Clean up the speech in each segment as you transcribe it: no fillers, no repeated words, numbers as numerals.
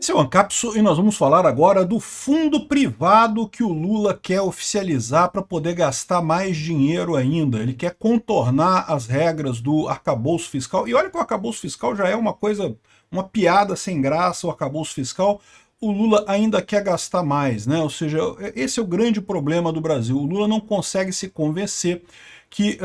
Esse é o Ancapso e nós vamos falar agora do fundo privado que o Lula quer oficializar para poder gastar mais dinheiro ainda. Ele quer contornar as regras do arcabouço fiscal. E olha que o arcabouço fiscal já é uma coisa, uma piada sem graça, o arcabouço fiscal. O Lula ainda quer gastar mais, né? Ou seja, esse é o grande problema do Brasil. O Lula não consegue se convencer que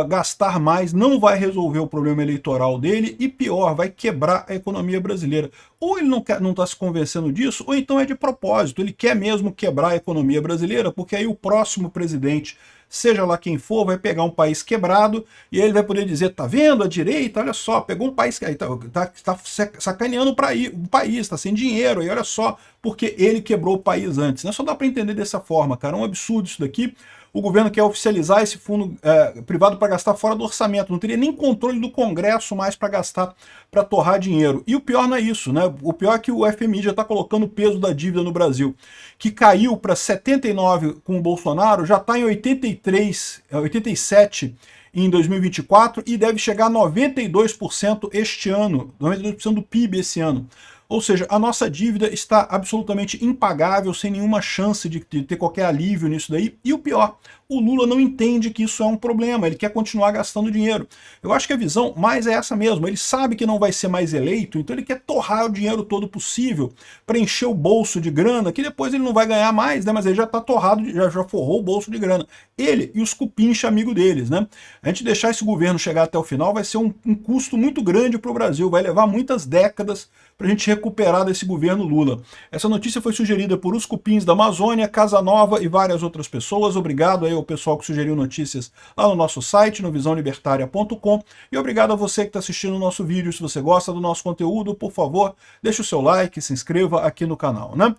gastar mais não vai resolver o problema eleitoral dele e, pior, vai quebrar a economia brasileira. Ou ele não está se convencendo disso, ou então é de propósito. Ele quer mesmo quebrar a economia brasileira, porque aí o próximo presidente, seja lá quem for, vai pegar um país quebrado e aí ele vai poder dizer, tá vendo, a direita, olha só, pegou um país que tá sacaneando o país, está sem dinheiro, e olha só, porque ele quebrou o país antes. Não só dá para entender dessa forma, cara, é um absurdo isso daqui. O governo quer oficializar esse fundo privado para gastar fora do orçamento. Não teria nem controle do Congresso mais para gastar, para torrar dinheiro. E o pior não é isso, né? O pior é que o FMI já está colocando o peso da dívida no Brasil, que caiu para 79 com o Bolsonaro, já está em 83, 87 em 2024 e deve chegar a 92% este ano, 92% do PIB esse ano. Ou seja, a nossa dívida está absolutamente impagável, sem nenhuma chance de ter qualquer alívio nisso daí. E o pior, o Lula não entende que isso é um problema, ele quer continuar gastando dinheiro. Eu acho que a visão mais é essa mesmo, ele sabe que não vai ser mais eleito, então ele quer torrar o dinheiro todo possível, para encher o bolso de grana, que depois ele não vai ganhar mais, né? Mas ele já está torrado, já forrou o bolso de grana. Ele e os cupincha amigo deles, né? A gente deixar esse governo chegar até o final vai ser um custo muito grande para o Brasil, vai levar muitas décadas para a gente recuperar desse governo Lula. Essa notícia foi sugerida por Os Cupins da Amazônia, Casa Nova e várias outras pessoas. Obrigado aí ao pessoal que sugeriu notícias lá no nosso site, no visãolibertaria.com, e obrigado a você que está assistindo o nosso vídeo. Se você gosta do nosso conteúdo, por favor, deixe o seu like, se inscreva aqui no canal, né?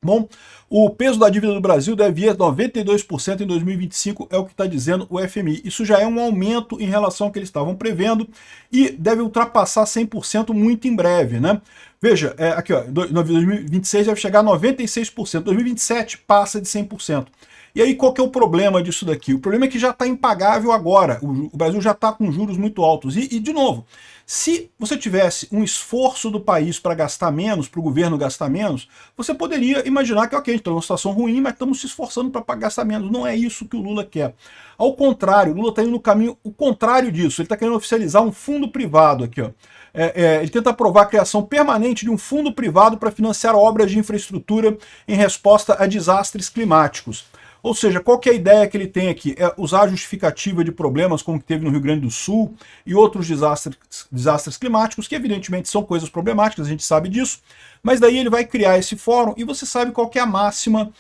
Bom, o peso da dívida do Brasil deve ir a 92% em 2025, é o que está dizendo o FMI. Isso já é um aumento em relação ao que eles estavam prevendo e deve ultrapassar 100% muito em breve, né? Veja, aqui ó, 2026 deve chegar a 96%, 2027 passa de 100%. E aí qual que é o problema disso daqui? O problema é que já está impagável agora, o Brasil já está com juros muito altos. E de novo, se você tivesse um esforço do país para gastar menos, para o governo gastar menos, você poderia imaginar que, ok, a gente está numa situação ruim, mas estamos se esforçando para gastar menos. Não é isso que o Lula quer. Ao contrário, o Lula está indo no caminho o contrário disso. Ele está querendo oficializar um fundo privado aqui, ó. Ele tenta aprovar a criação permanente de um fundo privado para financiar obras de infraestrutura em resposta a desastres climáticos. Ou seja, qual que é a ideia que ele tem aqui? É usar a justificativa de problemas como que teve no Rio Grande do Sul e outros desastres climáticos, que evidentemente são coisas problemáticas, a gente sabe disso, mas daí ele vai criar esse fórum e você sabe qual que é a máxima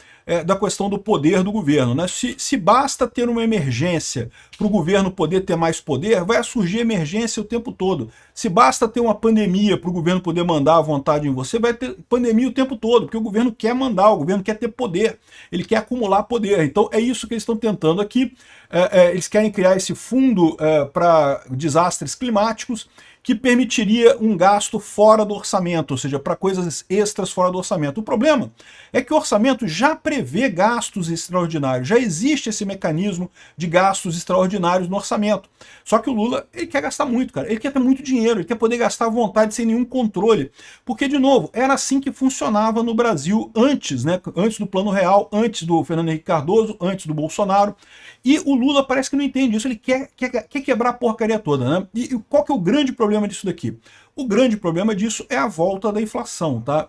da questão do poder do governo, né? Se basta ter uma emergência para o governo poder ter mais poder, vai surgir emergência o tempo todo. Se basta ter uma pandemia para o governo poder mandar à vontade em você, vai ter pandemia o tempo todo, porque o governo quer mandar, o governo quer ter poder, ele quer acumular poder. Então é isso que eles estão tentando aqui. Eles querem criar esse fundo para desastres climáticos, que permitiria um gasto fora do orçamento, ou seja, para coisas extras fora do orçamento. O problema é que o orçamento já prevê gastos extraordinários, já existe esse mecanismo de gastos extraordinários no orçamento. Só que o Lula, ele quer gastar muito, cara, ele quer ter muito dinheiro, ele quer poder gastar à vontade sem nenhum controle, porque, de novo, era assim que funcionava no Brasil antes, né? Antes do Plano Real, antes do Fernando Henrique Cardoso, antes do Bolsonaro, e o Lula parece que não entende isso, ele quer quebrar a porcaria toda, né? E qual que é o grande problema disso daqui? O grande problema disso é a volta da inflação, tá?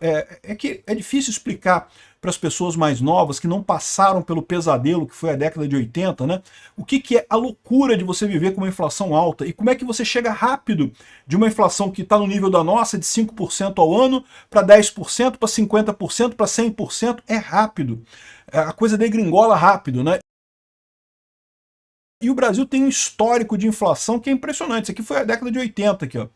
Que é difícil explicar para as pessoas mais novas que não passaram pelo pesadelo que foi a década de 80, né? O que é a loucura de você viver com uma inflação alta e como é que você chega rápido de uma inflação que está no nível da nossa, de 5% ao ano, para 10%, para 50%, para 100%, é rápido. A coisa degringola rápido, né? E o Brasil tem um histórico de inflação que é impressionante. Isso aqui foi a década de 80, aqui, ó.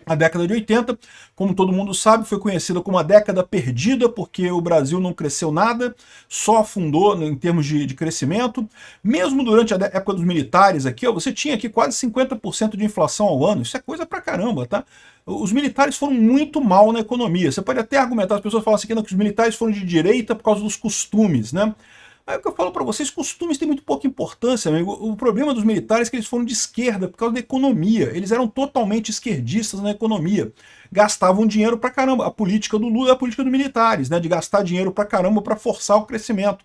A década de 80, como todo mundo sabe, foi conhecida como a década perdida, porque o Brasil não cresceu nada, só afundou em termos de crescimento. Mesmo durante a época dos militares aqui, ó, você tinha aqui quase 50% de inflação ao ano. Isso é coisa pra caramba, tá? Os militares foram muito mal na economia. Você pode até argumentar, as pessoas falam assim que os militares foram de direita por causa dos costumes, né? Aí o que eu falo para vocês, costumes têm muito pouca importância, amigo. O problema dos militares é que eles foram de esquerda por causa da economia. Eles eram totalmente esquerdistas na economia. Gastavam dinheiro pra caramba. A política do Lula é a política dos militares, né? De gastar dinheiro pra caramba para forçar o crescimento.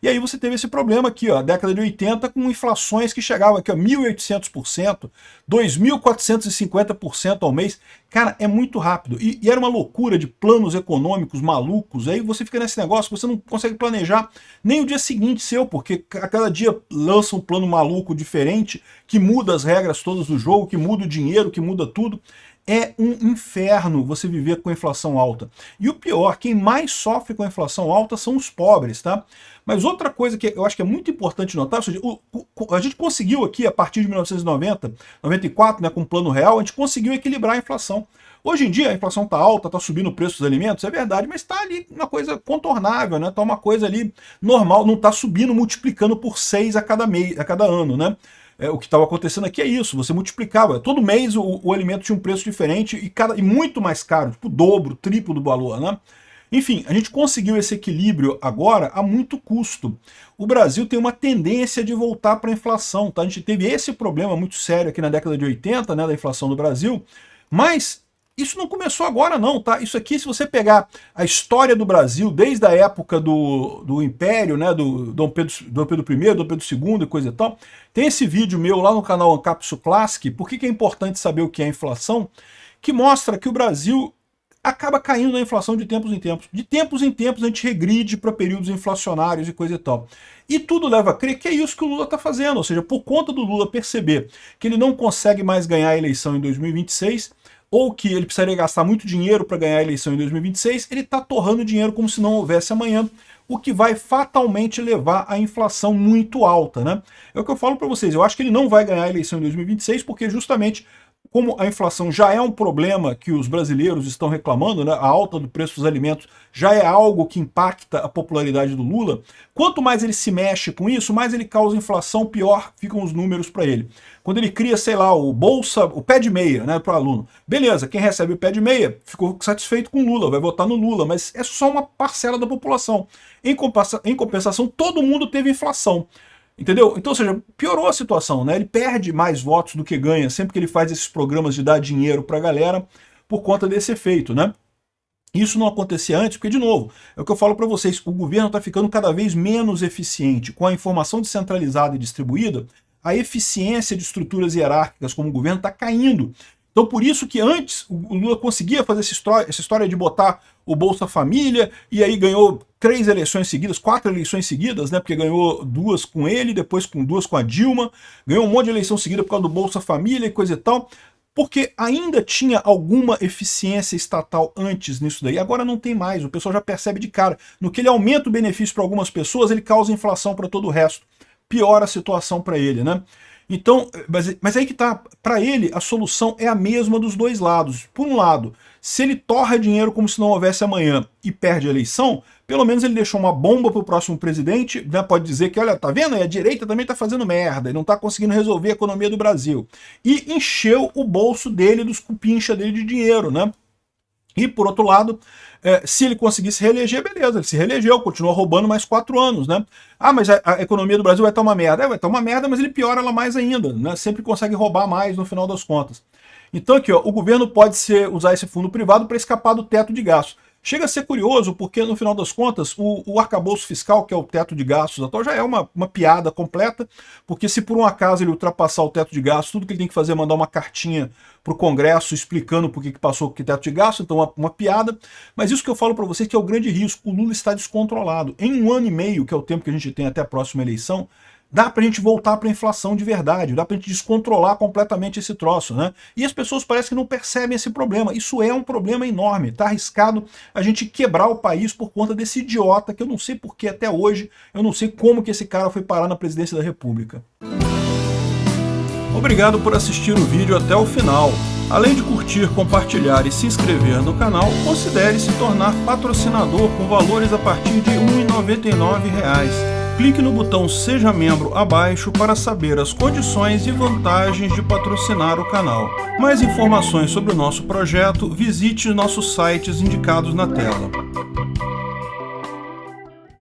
E aí você teve esse problema aqui, ó, década de 80, com inflações que chegavam aqui a 1.800%, 2.450% ao mês. Cara, é muito rápido. E era uma loucura de planos econômicos malucos. Aí você fica nesse negócio, você não consegue planejar nem o dia seguinte seu, porque a cada dia lança um plano maluco diferente, que muda as regras todas do jogo, que muda o dinheiro, que muda tudo. É um inferno você viver com a inflação alta. E o pior, quem mais sofre com a inflação alta são os pobres, tá? Mas outra coisa que eu acho que é muito importante notar, ou seja, a gente conseguiu aqui, a partir de 1990, 94, né, com o Plano Real, a gente conseguiu equilibrar a inflação. Hoje em dia a inflação está alta, está subindo o preço dos alimentos, é verdade, mas está ali uma coisa contornável, né? Está uma coisa ali normal, não está subindo, multiplicando por 6 a cada ano, né? O que estava acontecendo aqui é isso, você multiplicava, todo mês o alimento tinha um preço diferente e muito mais caro, tipo o dobro, o triplo do valor, né? Enfim, a gente conseguiu esse equilíbrio agora a muito custo. O Brasil tem uma tendência de voltar para a inflação, tá? A gente teve esse problema muito sério aqui na década de 80, né, da inflação do Brasil, mas isso não começou agora não, tá? Isso aqui, se você pegar a história do Brasil, desde a época do Império, né, do Dom Pedro I, Dom Pedro II e coisa e tal, tem esse vídeo meu lá no canal Ancapsu Classic, por que é importante saber o que é inflação, que mostra que o Brasil acaba caindo na inflação de tempos em tempos. De tempos em tempos a gente regride para períodos inflacionários e coisa e tal. E tudo leva a crer que é isso que o Lula está fazendo, ou seja, por conta do Lula perceber que ele não consegue mais ganhar a eleição em 2026, ou que ele precisaria gastar muito dinheiro para ganhar a eleição em 2026, ele está torrando dinheiro como se não houvesse amanhã, o que vai fatalmente levar à inflação muito alta, né? É o que eu falo para vocês, eu acho que ele não vai ganhar a eleição em 2026 porque justamente como a inflação já é um problema que os brasileiros estão reclamando, né, a alta do preço dos alimentos já é algo que impacta a popularidade do Lula, quanto mais ele se mexe com isso, mais ele causa inflação, pior ficam os números para ele. Quando ele cria, sei lá, o pé de meia, né, para o aluno, beleza, quem recebe o pé de meia ficou satisfeito com o Lula, vai votar no Lula, mas é só uma parcela da população. Em compensação, todo mundo teve inflação. Entendeu? Então, ou seja, piorou a situação, né? Ele perde mais votos do que ganha sempre que ele faz esses programas de dar dinheiro pra galera por conta desse efeito, né? Isso não acontecia antes, porque, de novo, é o que eu falo para vocês, o governo está ficando cada vez menos eficiente. Com a informação descentralizada e distribuída, a eficiência de estruturas hierárquicas como o governo está caindo. Então, por isso que antes o Lula conseguia fazer essa história de botar o Bolsa Família, e aí ganhou 3 eleições seguidas, 4 eleições seguidas, né? Porque ganhou 2 com ele, depois com 2 com a Dilma, ganhou um monte de eleição seguida por causa do Bolsa Família e coisa e tal, porque ainda tinha alguma eficiência estatal antes nisso daí. Agora não tem mais, o pessoal já percebe de cara. No que ele aumenta o benefício para algumas pessoas, ele causa inflação para todo o resto. Piora a situação para ele, né? Então, mas aí que tá, para ele a solução é a mesma dos dois lados. Por um lado, se ele torra dinheiro como se não houvesse amanhã e perde a eleição, pelo menos ele deixou uma bomba pro próximo presidente, né? Pode dizer que, olha, tá vendo? A direita também tá fazendo merda, e não tá conseguindo resolver a economia do Brasil. E encheu o bolso dele, dos cupincha dele de dinheiro, né? E, por outro lado, se ele conseguisse reeleger, beleza, ele se reelegeu, continuou roubando mais 4 anos, né? Ah, mas a economia do Brasil vai estar uma merda. Vai estar uma merda, mas ele piora ela mais ainda, né? Sempre consegue roubar mais no final das contas. Então aqui, ó, o governo pode usar esse fundo privado para escapar do teto de gastos. Chega a ser curioso, porque no final das contas, o arcabouço fiscal, que é o teto de gastos atual, já é uma piada completa, porque se por um acaso ele ultrapassar o teto de gastos, tudo que ele tem que fazer é mandar uma cartinha para o Congresso explicando por que passou o teto de gastos, então uma piada. Mas isso que eu falo para vocês que é o grande risco, o Lula está descontrolado. Em 1 ano e meio, que é o tempo que a gente tem até a próxima eleição, dá pra gente voltar pra inflação de verdade, dá pra gente descontrolar completamente esse troço, né? E as pessoas parecem que não percebem esse problema. Isso é um problema enorme, tá arriscado a gente quebrar o país por conta desse idiota, que eu não sei por que até hoje, eu não sei como que esse cara foi parar na presidência da República. Obrigado por assistir o vídeo até o final. Além de curtir, compartilhar e se inscrever no canal, considere se tornar patrocinador com valores a partir de R$ 1,99. Clique no botão Seja Membro abaixo para saber as condições e vantagens de patrocinar o canal. Mais informações sobre o nosso projeto, visite nossos sites indicados na tela.